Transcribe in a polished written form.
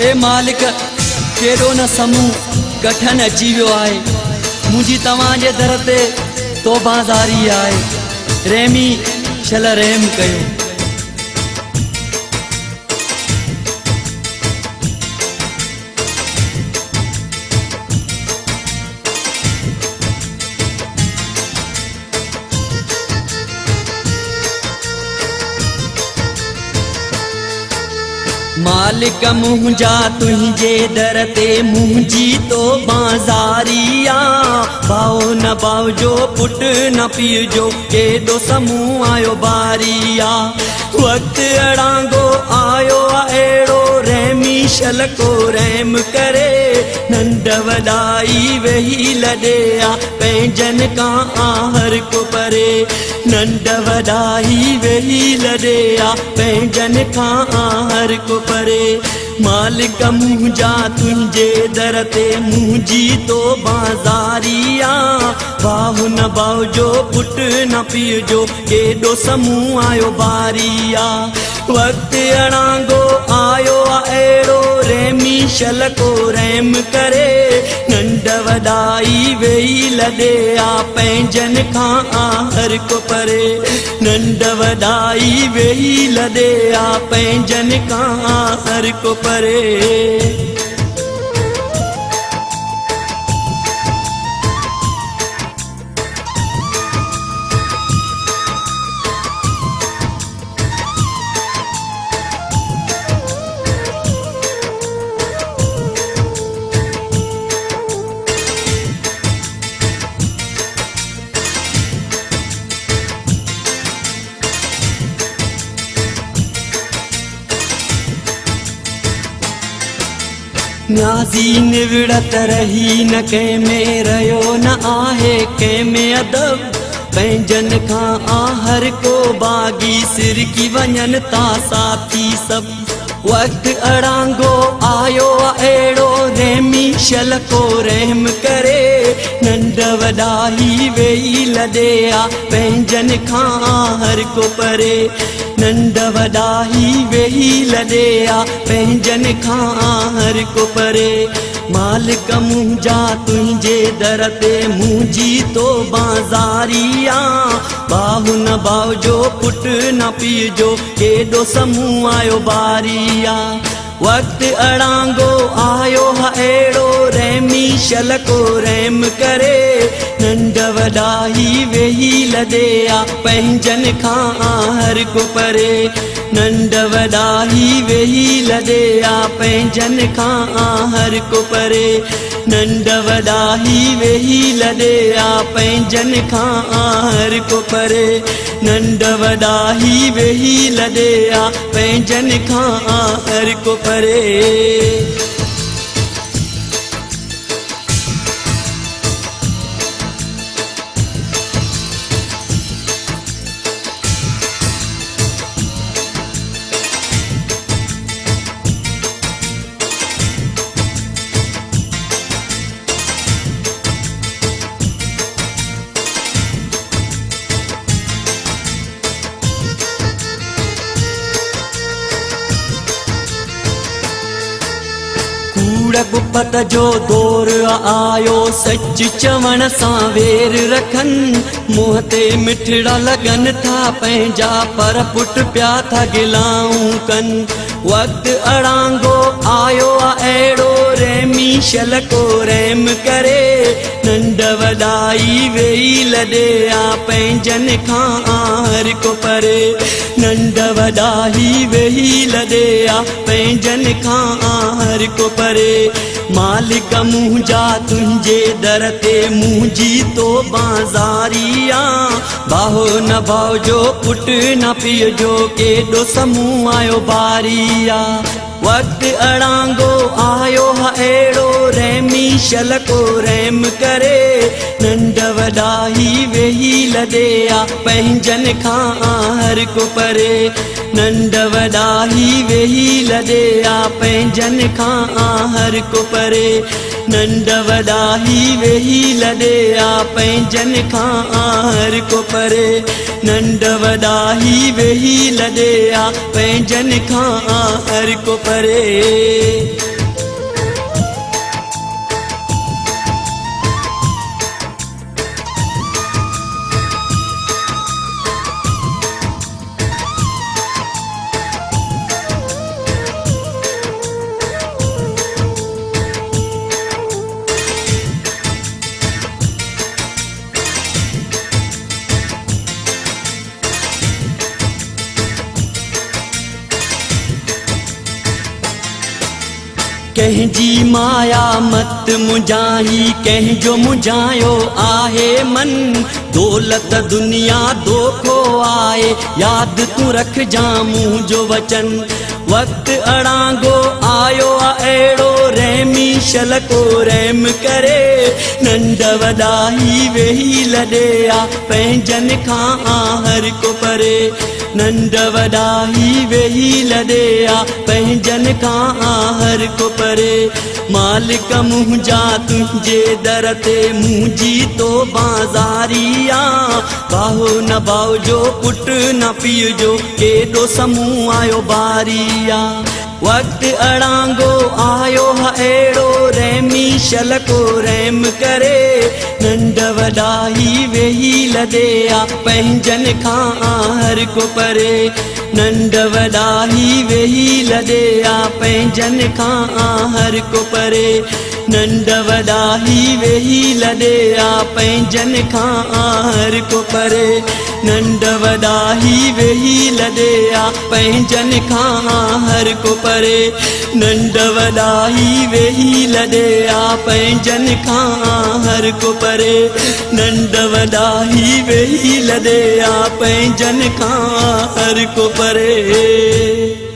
ए मालिक केड़ो न समूह गठन अची वियो आहे। मुंहिंजी तव्हांजे दर ते तौबाज़ारी आहे। रहमी शल रहम कयो। मालिक मुंहिंजा तुंहिंजे दर ते मुंहिंजी तो बाज़ारिया। भाओ न भाओ जो पुट न पीउ जो केॾो समूह आयो बारिया। वक़्तु अड़ांगो आयो आहे अहिड़ो रहमी शल को रहम करे। नंढ वॾाई वेही लॾे आ पंहिंजनि खां आहर को परे। नंढ वॾाई वेही लॾे आ पंहिंजनि खां आहर को परे। मालिक मुंहिंजा तुंहिंजे दर ते मुंहिंजी तो बाज़ारिया। भाउ न भाउ जो पुट न पीउ जो केॾो समूह आयो बारिया। वक़्तु अड़ांगो आयो आहे अहिड़ो रहमी शल को रहम करे। नंढ वॾाई वेही लॾे आ पंहिंजनि खां आहर को परे। नंढ वॾाई वेही लॾे आ पंहिंजनि खां आहर को परे। न्याज़ी निवड़त रही न कंहिं में रहियो न आहे कंहिं में अदब। पंहिंजनि खां आहर को बागी सिरकी वञनि था साथी सभु। वक़्तु अड़ांगो आयो आहे अहिड़ो रहमी शल को रहम करे। नंढ वॾाई वेही लॾे आ पंहिंजनि खां आहर को परे। नंढ वॾाई वेही लॾे आ पंहिंजनि खां आहर को परे। मालिक मुंहिंजा तुंहिंजे दर ते मुंहिंजी तो बाज़ारिया। भाउ न भाउ जो पुट न पीउ जो केॾो समूह आयो बारिया। वक़्तु अड़ांगो आयो आहे अहिड़ो रहमी शल को रहम करे। नंढ वॾाई वेही लॾे आ पंहिंजनि खां आहर को परे। नंढ वॾाई वेही लॾे आ पंहिंजनि खां आहर को परे। नंढ वॾाई वेही लॾे आ पंहिंजनि खां आहर को परे। नंढ वॾाई वेही लॾे आ पंहिंजनि खां आहर को परे। गुपत जो दौर आयो सच चवण सां वेर रखनि। मुंहं ते मिठड़ा लॻनि था पंहिंजा पर पुट पिया था गिलाऊं कनि। वक़्तु अड़ांगो आयो आहे अहिड़ो रहमी शल को रहम करे। नंढ वॾाई वेही लॾे आ पंहिंजनि खां आहर को परे। नंढ वॾाई वेही लॾे आ पंहिंजनि खां आहर को परे। मालिक मुंहिंजा तुंहिंजे दर ते मुंहिंजी तो बाज़ारिया। भाउ न भाउ जो पुट न पीउ जो केॾो समूह आयो बारिया। वक़्तु अड़ांगो आयो आहे अहिड़ो रहमी शल को रहम करे। नंढ वॾाई वेही लॾे आ पंहिंजनि खां आहर को परे। नंढ वॾाई वेही लॾे आ पंहिंजनि खां आहर को परे। नंढ वॾा ही वेही लॾे आ पंहिंजनि खां हर को परे नंढ वॾा ही वेही लॾे आ पंहिंजनि खां हर को परे कंहिंजी माया मत मुंझाई कंहिंजो मुंझायो आहे मन दौलत दुनिया धोखो आए याद तूं रख जामूं जो वचन वक्त अड़ांगो आयो आ अहिड़ो रहमी शल को रहम करे नंढ वॾा ही वेही लॾे आ पंहिंजनि खां हर को परे नंढ वॾा ही वेही लॾे आ पंहिंजनि खां हर को परे मालिक मुंहिंजा तुंहिंजे दर ते मुंहिंजी तो बाज़ारी आ बाहो न बाहो जो पुट न पीउ जो केॾो समूह आयो बारी आ वक्त अड़ांगो आयो है अहिड़ो रहमी शल को रहम करे नंढ वॾा ही वेही लॾे आ पंहिंजनि खां हर को परे नंढ वॾा ही वेही लॾे आ पंहिंजनि खां हर को परे नंढ वॾा ही वेही लॾे आ पंहिंजनि खां हर को परे नंढ वॾा ही वेही लॾे आ पंहिंजनि खां हर को परे नंढ वॾा ही वेही लॾे आ पंहिंजनि खां हर को परे नंढ वॾा ही वेही लॾे आ पंहिंजनि खां हर को परे